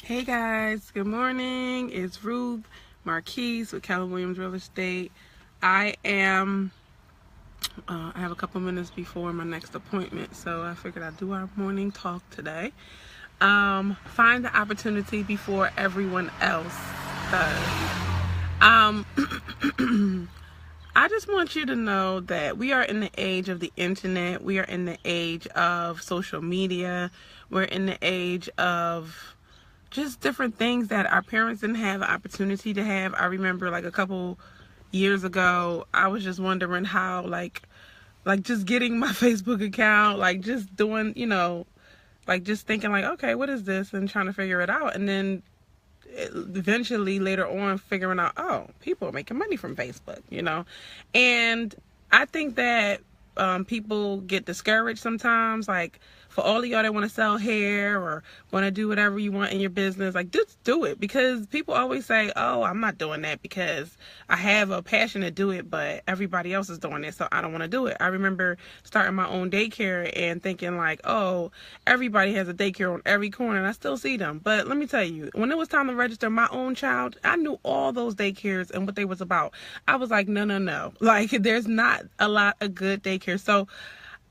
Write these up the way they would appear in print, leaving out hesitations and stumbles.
Hey guys, good morning. It's Ruth Marquise with Keller Williams Real Estate. I have a couple minutes before my next appointment, so I figured I'd do our morning talk today. Find the opportunity before everyone else does. I just want you to know that we are in the age of the internet. We are in the age of social media. We're in the age of just different things that our parents didn't have an opportunity to have. I remember like a couple years ago, I was just wondering how like just getting my Facebook account, like just doing, like just thinking like, okay, what is this? And trying to figure it out. And then eventually later on figuring out, oh, people are making money from Facebook. And I think that people get discouraged sometimes, like for all of y'all that want to sell hair or want to do whatever you want in your business, like just do it, because people always say, oh, I'm not doing that because I have a passion to do it, but everybody else is doing it, so I don't want to do it. I remember starting my own daycare and thinking like, oh, everybody has a daycare on every corner, and I still see them. But let me tell you, when it was time to register my own child, I knew all those daycares and what they was about. I was like, no, like there's not a lot of good daycare. So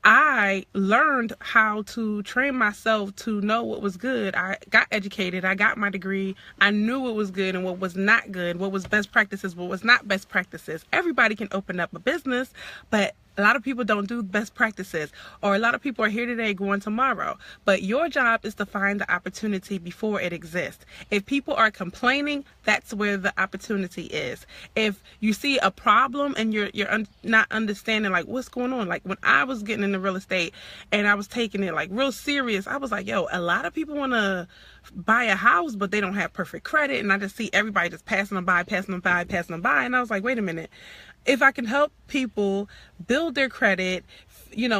I learned how to train myself to know what was good. I got educated. I got my degree. I knew what was good and what was not good, what was best practices, what was not best practices. Everybody can open up a business, but a lot of people don't do best practices, or a lot of people are here today going tomorrow. But your job is to find the opportunity before it exists. If people are complaining, that's where the opportunity is. If you see a problem and you're not understanding like what's going on, like when I was getting into real estate and I was taking it like real serious, I was like, yo, a lot of people want to buy a house, but they don't have perfect credit, and I just see everybody just passing them by, and I was like, wait a minute. If I can help people build their credit,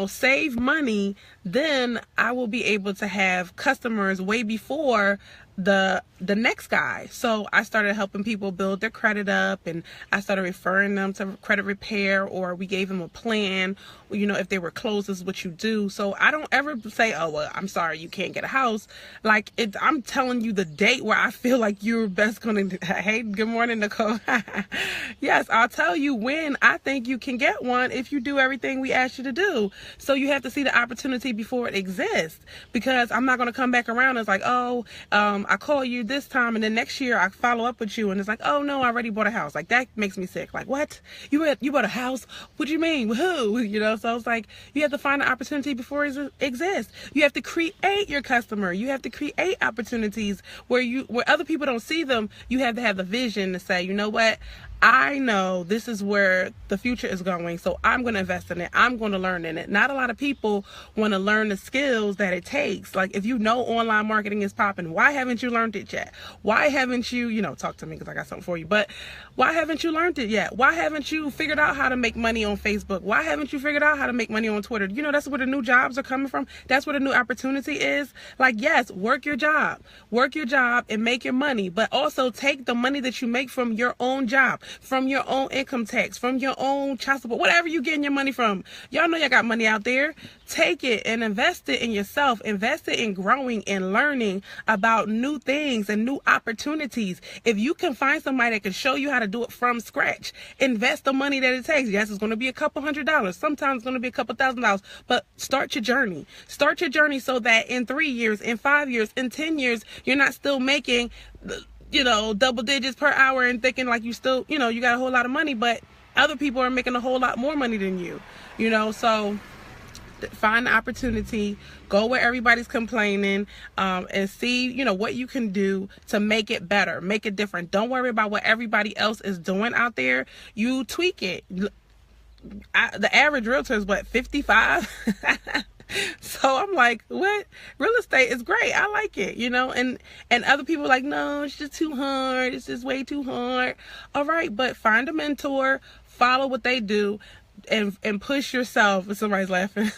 save money, then I will be able to have customers way before the next guy. So I started helping people build their credit up, and I started referring them to credit repair, or we gave them a plan, if they were closed, this is what you do. So I don't ever say, oh, well, I'm sorry, you can't get a house. Like I'm telling you the date where I feel like you're best going to, hey, good morning, Nicole. Yes, I'll tell you when I think you can get one if you do everything we asked you to do. So you have to see the opportunity before it exists, because I'm not going to come back around and it's like, oh, I call you this time and then next year I follow up with you and it's like, oh no, I already bought a house. Like that makes me sick. Like, what? You bought a house? What do you mean? Who? So it's like you have to find an opportunity before it exists. You have to create your customer. You have to create opportunities where other people don't see them. You have to have the vision to say, you know what? I know this is where the future is going, so I'm going to invest in it. I'm going to learn in it. Not a lot of people want to learn the skills that it takes. Like if you know online marketing is popping, why haven't you learned it yet? Why haven't you, talk to me because I got something for you, but why haven't you learned it yet? Why haven't you figured out how to make money on Facebook? Why haven't you figured out how to make money on Twitter? That's where the new jobs are coming from. That's where the new opportunity is. Like, yes, work your job and make your money, but also take the money that you make from your own job, from your own income tax, from your own child support, whatever you getting your money from. Y'all know y'all got money out there. Take it and invest it in yourself. Invest it in growing and learning about new things and new opportunities. If you can find somebody that can show you how to do it from scratch, invest the money that it takes. Yes, it's going to be a couple $100. Sometimes it's going to be a couple $1,000, but start your journey. Start your journey so that in 3 years, in 5 years, in 10 years, you're not still making double digits per hour and thinking like you still, you got a whole lot of money, but other people are making a whole lot more money than you, so find the opportunity, go where everybody's complaining, and see, what you can do to make it better, make it different. Don't worry about what everybody else is doing out there. You tweak it. The average realtor is 55? So I'm like, what? Real estate is great. I like it, and other people are like, no, it's just too hard. It's just way too hard. All right, but find a mentor, follow what they do, and push yourself, if somebody's laughing,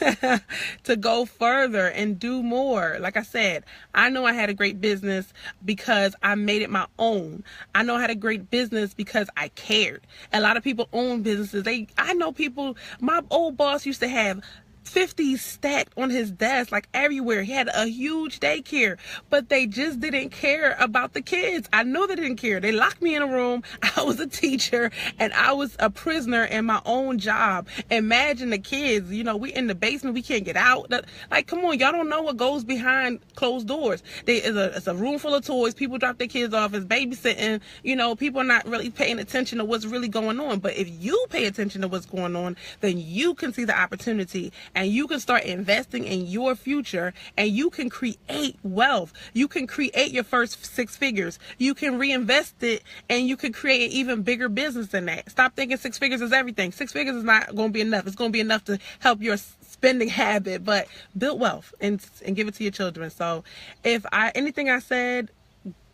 to go further and do more. Like I said, I know I had a great business because I made it my own. I know I had a great business because I cared. A lot of people own businesses. I know people, my old boss used to have 50 stacked on his desk, like everywhere. He had a huge daycare, but they just didn't care about the kids. I know they didn't care. They locked me in a room. I was a teacher and I was a prisoner in my own job. Imagine the kids, you know, we in the basement, we can't get out. Like, come on, y'all don't know what goes behind closed doors. It's a room full of toys. People drop their kids off. It's babysitting. You know, people are not really paying attention to what's really going on. But if you pay attention to what's going on, then you can see the opportunity and you can start investing in your future, and you can create wealth. You can create your first 6 figures. You can reinvest it, and you can create an even bigger business than that. Stop thinking 6 figures is everything. 6 figures is not going to be enough. It's going to be enough to help your spending habit, but build wealth and give it to your children. So if anything I said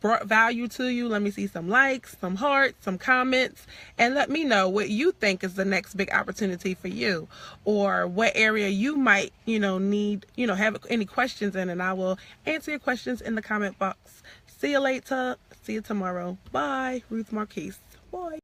brought value to you, let me see some likes, some hearts, some comments, and let me know what you think is the next big opportunity for you, or what area you might, need, have any questions in, and I will answer your questions in the comment box. See you later. See you tomorrow. Bye. Ruth Marquise. Bye.